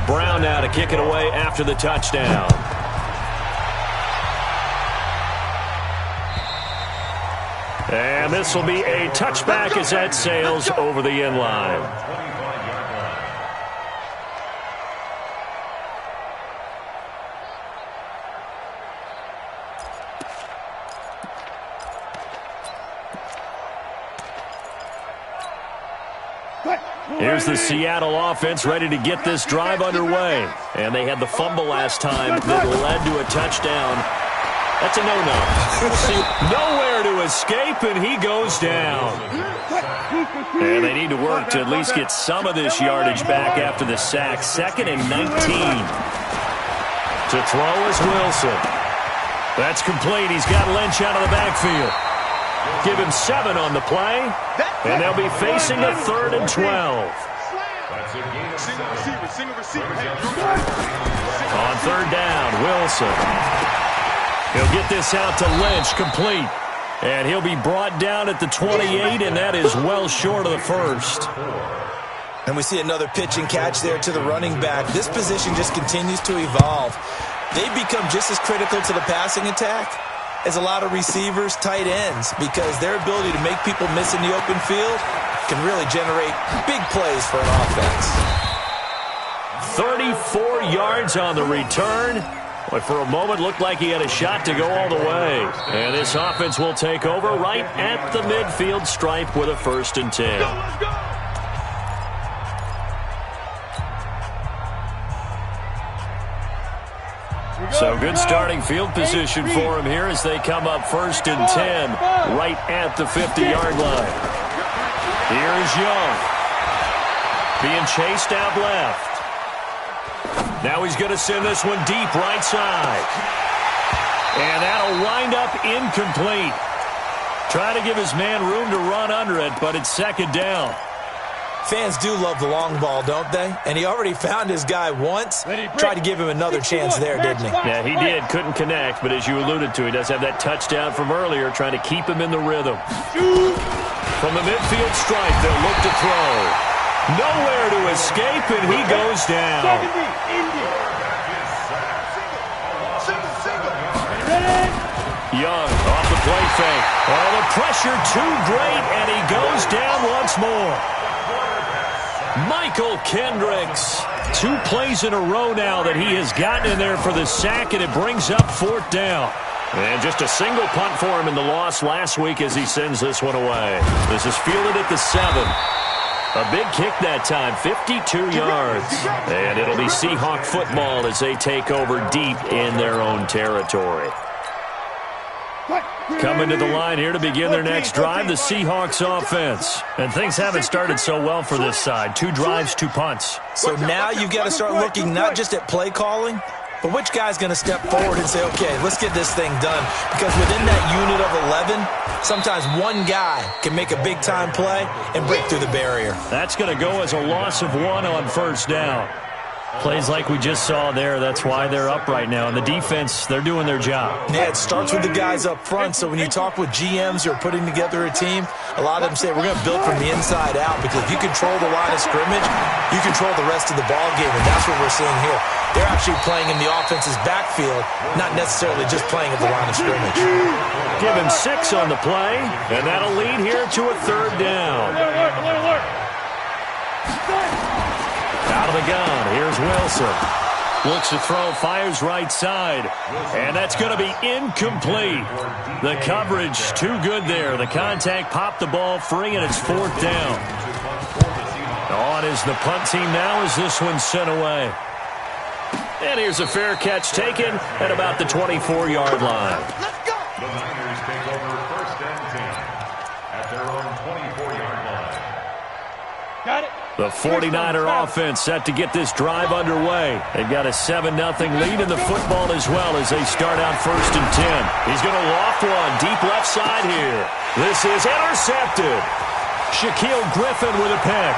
Brown now to kick it away after the touchdown. And this will be a touchback as that sails over the end line. Here's the Seattle offense ready to get this drive underway. And they had the fumble last time that led to a touchdown. That's a no-no. We'll see. Nowhere to escape, and he goes down. And they need to work to at least get some of this yardage back after the sack. 2nd and 19. To throw is Wilson. That's complete. He's got Lynch out of the backfield. Give him 7 on the play, and they'll be facing a 3rd and 12. On 3rd down, Wilson. He'll get this out to Lynch, complete. And he'll be brought down at the 28, and that is well short of the first. And we see another pitch and catch there to the running back. This position just continues to evolve. They've become just as critical to the passing attack as a lot of receivers, tight ends, because their ability to make people miss in the open field can really generate big plays for an offense. 34 yards on the return. But for a moment, looked like he had a shot to go all the way. And this offense will take over right at the midfield stripe with a 1st and 10. Let's go. So good starting field position for him here as they come up 1st and 10 right at the 50-yard line. Here's Young. Being chased out left. Now he's going to send this one deep right side. And that'll wind up incomplete. Trying to give his man room to run under it, but it's 2nd down. Fans do love the long ball, don't they? And he already found his guy once. Tried to give him another chance there, didn't he? Yeah, he did. Couldn't connect, but as you alluded to, he does have that touchdown from earlier, trying to keep him in the rhythm. From the midfield stripe, they'll look to throw. Nowhere to escape, and he goes down. Young off the play fake. Oh, the pressure too great, and he goes down once more. Michael Kendricks. 2 plays in a row now that he has gotten in there for the sack, and it brings up 4th down. And just a single punt for him in the loss last week as he sends this one away. This is fielded at the 7. A big kick that time, 52 yards. And it'll be Seahawk football as they take over deep in their own territory. Coming to the line here to begin their next drive, the Seahawks offense. And things haven't started so well for this side. 2 drives, 2 punts. So now you've got to start looking not just at play calling, but which guy's going to step forward and say, okay, let's get this thing done. Because within that unit of 11, sometimes one guy can make a big-time play and break through the barrier. That's going to go as a loss of 1 on 1st down. Plays like we just saw there, that's why they're up right now. And the defense, they're doing their job. Yeah, it starts with the guys up front. So when you talk with GMs who are putting together a team, a lot of them say, we're going to build from the inside out. Because if you control the line of scrimmage, you control the rest of the ball game. And that's what we're seeing here. They're actually playing in the offense's backfield, not necessarily just playing at the line of scrimmage. Give him 6 on the play, and that'll lead here to a 3rd down. Out of the gun, here's Wilson. Looks to throw, fires right side. And that's going to be incomplete. The coverage too good there. The contact popped the ball free, and it's 4th down. On is the punt team now as this one's sent away. And here's a fair catch taken at about the 24-yard line. Let's go. The Niners take over 1st and 10 at their own 24-yard line. Got it. The 49er offense set to get this drive underway. They've got a 7-0 lead in the football as well as they start out 1st and 10. He's going to loft one deep left side here. This is intercepted. Shaquille Griffin with a pick.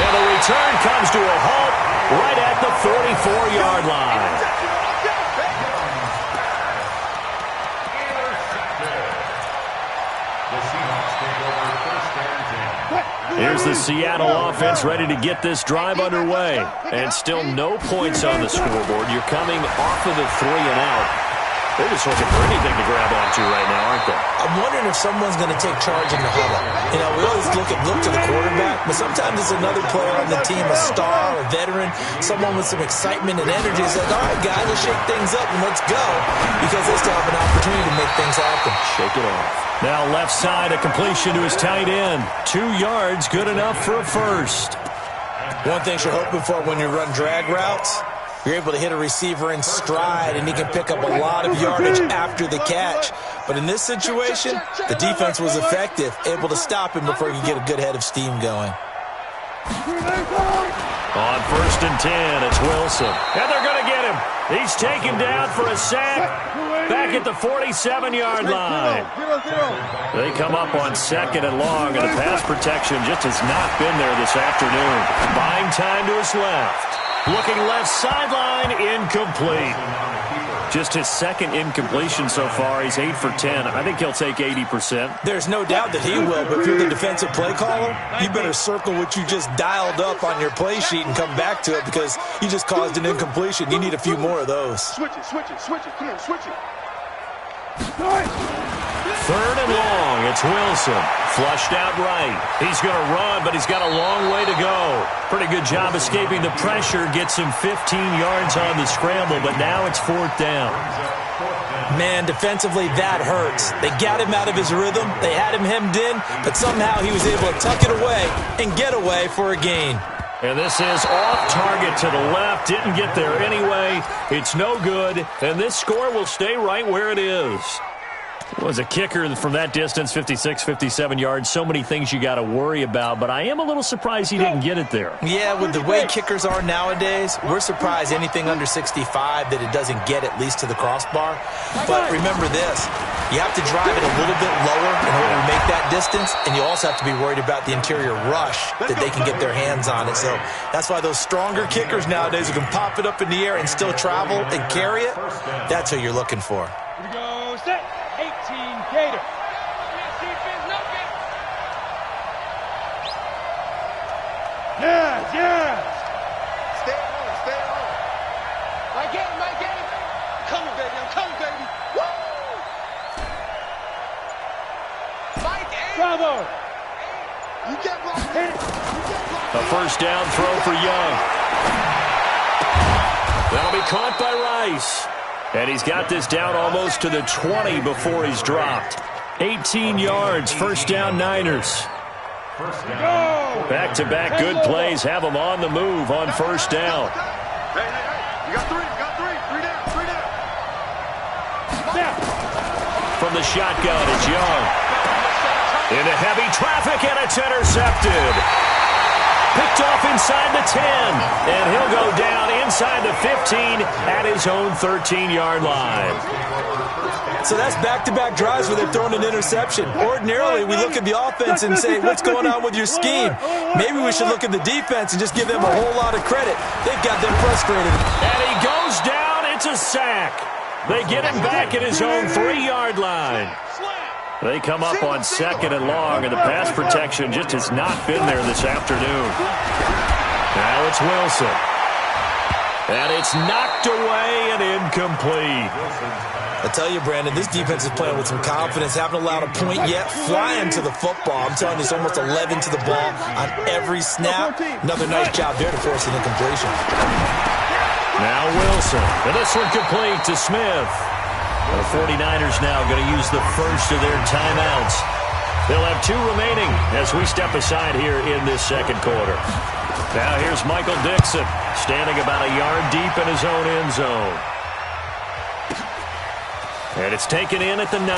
And the return comes to a halt right at the 44-yard line. Here's here's the Seattle offense ready to get this drive underway. And still no points on the scoreboard. You're coming off of the 3 and out. They're just looking for anything to grab onto right now, aren't they? I'm wondering if someone's going to take charge in the huddle. You know, we always look to the quarterback, but sometimes it's another player on the team, a star, a veteran, someone with some excitement and energy. It's like, all right, guys, let's shake things up and let's go, because they still have an opportunity to make things happen. Shake it off. Now left side, a completion to his tight end. 2 yards, good enough for a first. One thing you're hoping for when you run drag routes, you're able to hit a receiver in stride, and he can pick up a lot of yardage after the catch. But in this situation, the defense was effective, able to stop him before he could get a good head of steam going. On 1st and 10, it's Wilson. And they're going to get him. He's taken down for a sack back at the 47-yard line. They come up on 2nd and long, and the pass protection just has not been there this afternoon. Buying time to his left. Looking left sideline, incomplete. Just his 2nd incompletion so far. He's 8 for 10. I think he'll take 80%. There's no doubt that he will, but if you're the defensive play caller, you better circle what you just dialed up on your play sheet and come back to it, because you just caused an incompletion. You need a few more of those. Switch it. Come on, switch it. 3rd and long, it's Wilson. Flushed out right. He's going to run, but he's got a long way to go. Pretty good job escaping the pressure. Gets him 15 yards on the scramble, but now it's 4th down. Man, defensively, that hurts. They got him out of his rhythm. They had him hemmed in, but somehow he was able to tuck it away and get away for a gain. And this is off target to the left. Didn't get there anyway. It's no good, and this score will stay right where it is. Was a kicker from that distance, 56, 57 yards. So many things you got to worry about, but I am a little surprised he didn't get it there. Yeah, with the way kickers are nowadays, we're surprised anything under 65 that it doesn't get at least to the crossbar. But remember this, you have to drive it a little bit lower in order to make that distance, and you also have to be worried about the interior rush that they can get their hands on it. So that's why those stronger kickers nowadays who can pop it up in the air and still travel and carry it, that's who you're looking for. Here we go, set. 18 Gator. Yes. Stay on. My game. I'm coming, baby. Woo! Mike, Bravo. You get blocked. Hit it. A 1st down throw for Young. That'll be caught by Rice. And he's got this down almost to the 20 before he's dropped. 18 yards, 1st down Niners. Back-to-back good plays have them on the move on 1st down. Hey. You got three. Three down. From the shotgun, it's Young. Into heavy traffic, and it's intercepted. Picked off inside the 10, and he'll go down inside the 15 at his own 13-yard line. So that's back-to-back drives where they've thrown an interception. Ordinarily, we look at the offense and say, what's going on with your scheme? Maybe we should look at the defense and just give them a whole lot of credit. They've got them frustrated. And he goes down. It's a sack. They get him back at his own 3-yard line. They come up on 2nd and long, and the pass protection just has not been there this afternoon. Now it's Wilson. And it's knocked away and incomplete. I tell you, Brandon, this defense is playing with some confidence. Haven't allowed a point yet. Flying to the football. I'm telling you, it's almost 11 to the ball on every snap. Another nice job there to force an incompletion. Now Wilson. And this one complete to Smith. The 49ers now going to use the first of their timeouts. They'll have 2 remaining as we step aside here in this 2nd quarter. Now here's Michael Dixon, standing about a yard deep in his own end zone. And it's taken in at the 9.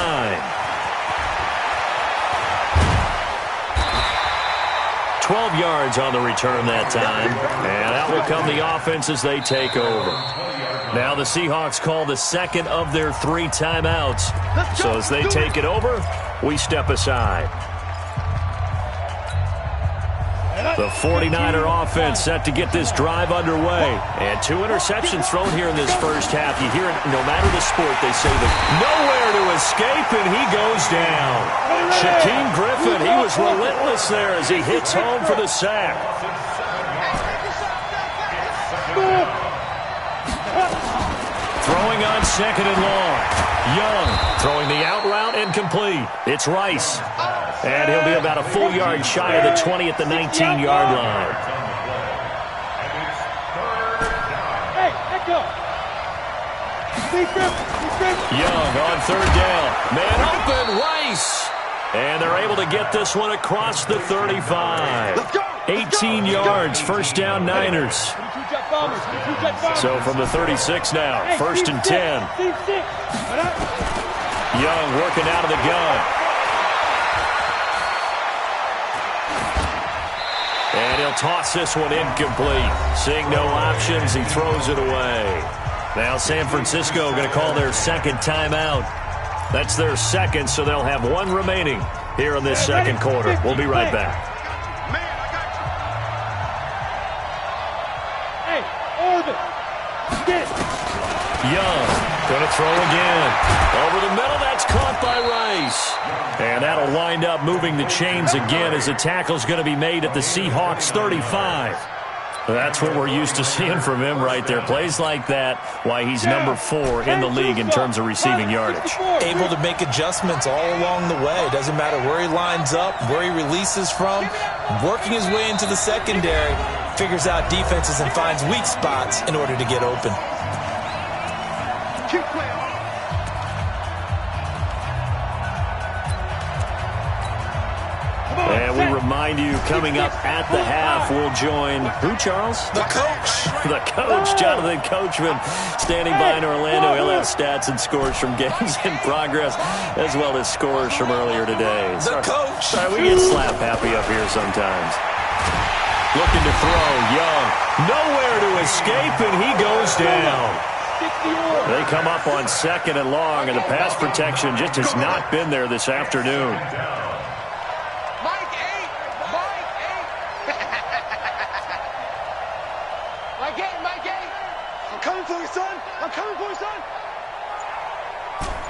12 yards on the return that time. And out will come the offense as they take over. Now the Seahawks call the 2nd of their 3 timeouts. So as they take it over, we step aside. The 49er offense set to get this drive underway. And 2 interceptions thrown here in this first half. You hear it no matter the sport, they say that nowhere to escape, and he goes down. Shaquem Griffin, he was relentless there as he hits home for the sack. Throwing on 2nd and long. Young throwing the out route incomplete. It's Rice. And he'll be about a full yard shy of the 20 at the 19-yard line. Hey, echo. Young on 3rd down. Man open, Rice. And they're able to get this one across the 35. 18 yards, first down Niners. So from the 36 now, 1st and 10. Young working out of the gun. And he'll toss this one incomplete. Seeing no options, he throws it away. Now San Francisco going to call their 2nd timeout. That's their 2nd, so they'll have 1 remaining here in this 2nd quarter. We'll be right back. Young going to throw again. Over the middle, that's caught by Rice. And that'll wind up moving the chains again as the tackle's going to be made at the Seahawks 35. That's what we're used to seeing from him right there. Plays like that, why he's number 4 in the league in terms of receiving yardage. Able to make adjustments all along the way. Doesn't matter where he lines up, where he releases from. Working his way into the secondary, figures out defenses and finds weak spots in order to get open. Keep playing. And we remind you, coming up at the half, we'll join who, Charles? The coach. The coach, Jonathan Coachman, standing by in Orlando. He'll have stats and scores from games in progress, as well as scores from earlier today. The coach. Sorry, we get slap happy up here sometimes. Looking to throw, Young. Nowhere to escape, and he goes down. They come up on 2nd and long, and the pass protection just has not been there this afternoon.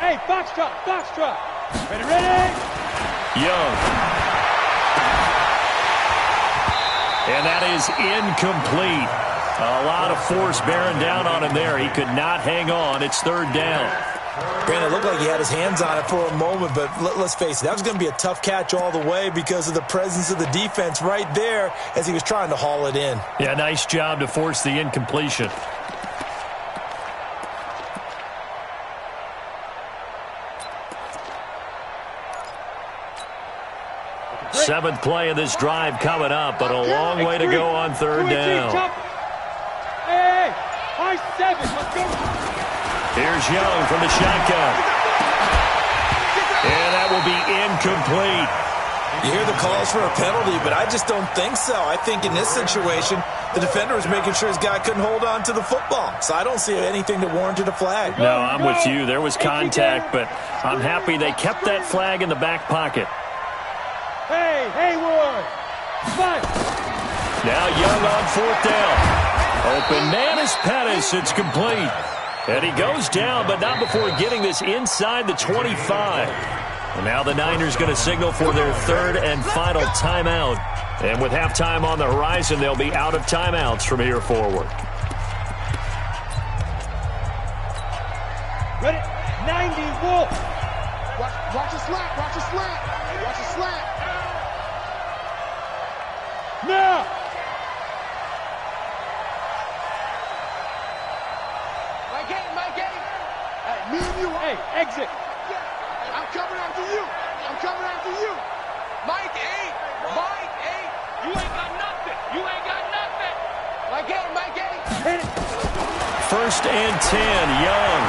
Hey, box drop. Ready? Young. And that is incomplete. A lot of force bearing down on him there. He could not hang on. It's 3rd down. Brandon, it looked like he had his hands on it for a moment, but let's face it, that was going to be a tough catch all the way because of the presence of the defense right there as he was trying to haul it in. Yeah, nice job to force the incompletion. Seventh play of this drive coming up, but a long way to go on 3rd down. Hey, high 7, let's go. Here's Young from the shotgun. And that will be incomplete. You hear the calls for a penalty, but I just don't think so. I think in this situation, the defender was making sure his guy couldn't hold on to the football. So I don't see anything that warranted a flag. No, I'm with you. There was contact, but I'm happy they kept that flag in the back pocket. Hey, Hayward. Fight. Now Young on 4th down. Open man is Pettis. It's complete. And he goes down, but not before getting this inside the 25. And now the Niners going to signal for their 3rd and final timeout. And with halftime on the horizon, they'll be out of timeouts from here forward. Ready? 90, Wolf. Watch a slant. Watch a slant. Now. My game. Hey, me and you. Hey, exit. I'm coming after you. Mike 8. You ain't got nothing. My game. Hit it. 1st and 10, Young.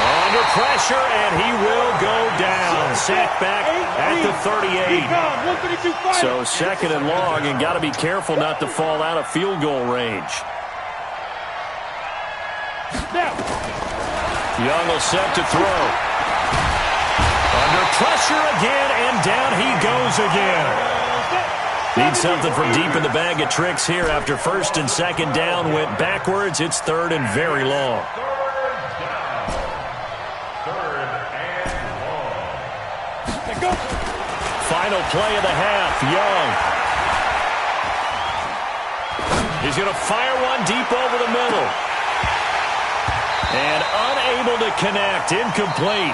Under pressure, and he will go down. Sacked back at the 38. So 2nd and long, and got to be careful not to fall out of field goal range. Now. Young will set to throw. Under pressure again, and down he goes again. Need something from deep in the bag of tricks here after first and second down went backwards. It's third and very long. Final play of the half. Young. He's going to fire one deep over the middle. And unable to connect. Incomplete.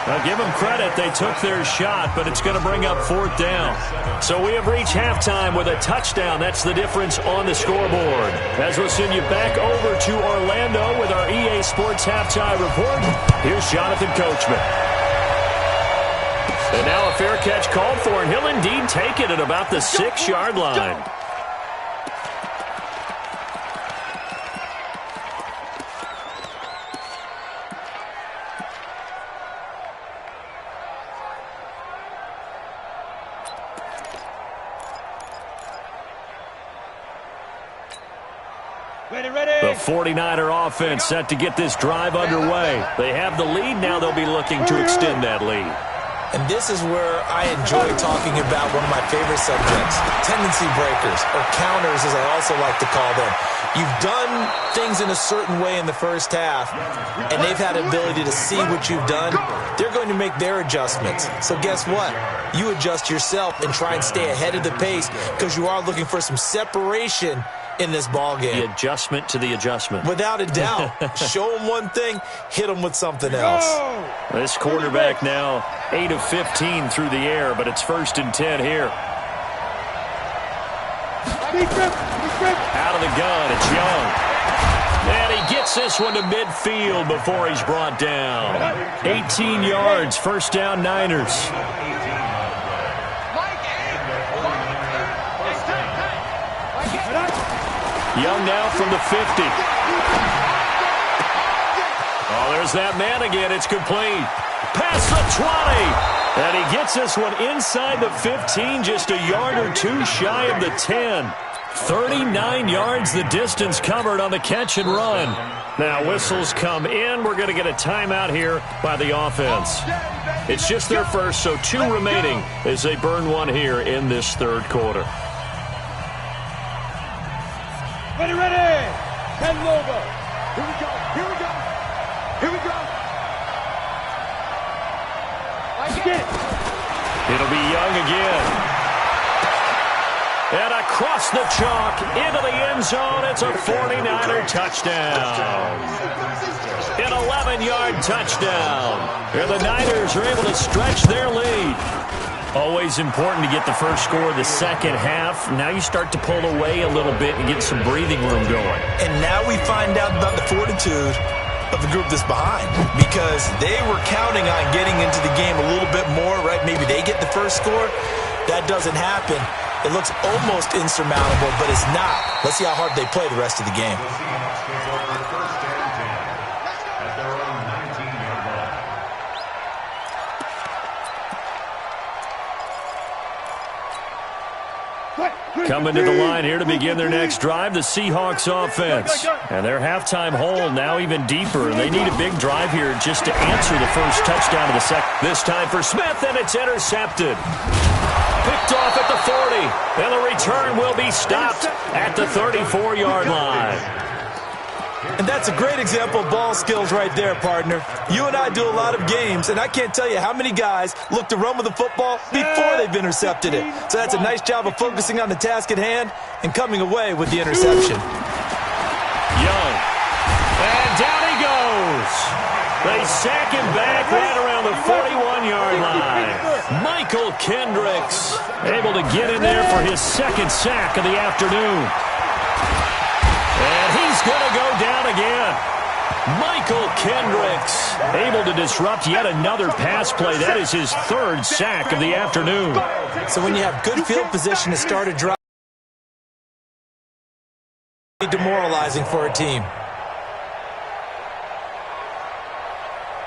Now, give them credit. They took their shot, but it's going to bring up fourth down. So we have reached halftime with a touchdown. That's the difference on the scoreboard. As we'll send you back over to Orlando with our EA Sports Halftime Report, here's Jonathan Coachman. And now a fair catch called for, and he'll indeed take it at about the 6-yard line. The 49er offense set to get this drive underway. They have the lead. Now they'll be looking to extend that lead. And this is where I enjoy talking about one of my favorite subjects, tendency breakers, or counters as I also like to call them. You've done things in a certain way in the first half, and they've had the ability to see what you've done. They're going to make their adjustments. So guess what? You adjust yourself and try and stay ahead of the pace because you are looking for some separation in this ball game. The adjustment to the adjustment. Without a doubt. Show them one thing, hit them with something else. This quarterback now 8 of 15 through the air, but it's first and 10 here. Out of the gun, it's Young. And he gets this one to midfield before he's brought down. 18 yards, first down Niners. Young now from the 50. Oh, there's that man again. It's complete. Past the 20. And he gets this one inside the 15, just a yard or two shy of the 10. 39 yards the distance covered on the catch and run. Now whistles come in. We're going to get a timeout here by the offense. It's just their first, so 2 remaining as they burn one here in this third quarter. Ready, ready! Head over! Here we go, here we go! Here we go! Get it! It'll be Young again. And across the chalk, into the end zone, it's a 49er touchdown. An 11-yard touchdown. And the Niners are able to stretch their lead. Always important to get the first score of the second half. Now you start to pull away a little bit and get some breathing room going. And now we find out about the fortitude of the group that's behind, because they were counting on getting into the game a little bit more, right? Maybe they get the first score. That doesn't happen. It looks almost insurmountable, but it's not. Let's see how hard they play the rest of the game. Coming to the line here to begin their next drive, the Seahawks offense. And their halftime hole now even deeper. They need a big drive here just to answer the first touchdown of the second. This time for Smith, and it's intercepted. Picked off at the 40. And the return will be stopped at the 34-yard line. And that's a great example of ball skills right there, partner. You and I do a lot of games, and I can't tell you how many guys look to run with the football before they've intercepted it. So that's a nice job of focusing on the task at hand and coming away with the interception. Young. And down he goes. They sack him back right around the 41-yard line. Michael Kendricks able to get in there for his second sack of the afternoon. And he's going to go down again. Michael Kendricks able to disrupt yet another pass play. That is his third sack of the afternoon. So when you have good field position to start a drive, demoralizing for a team.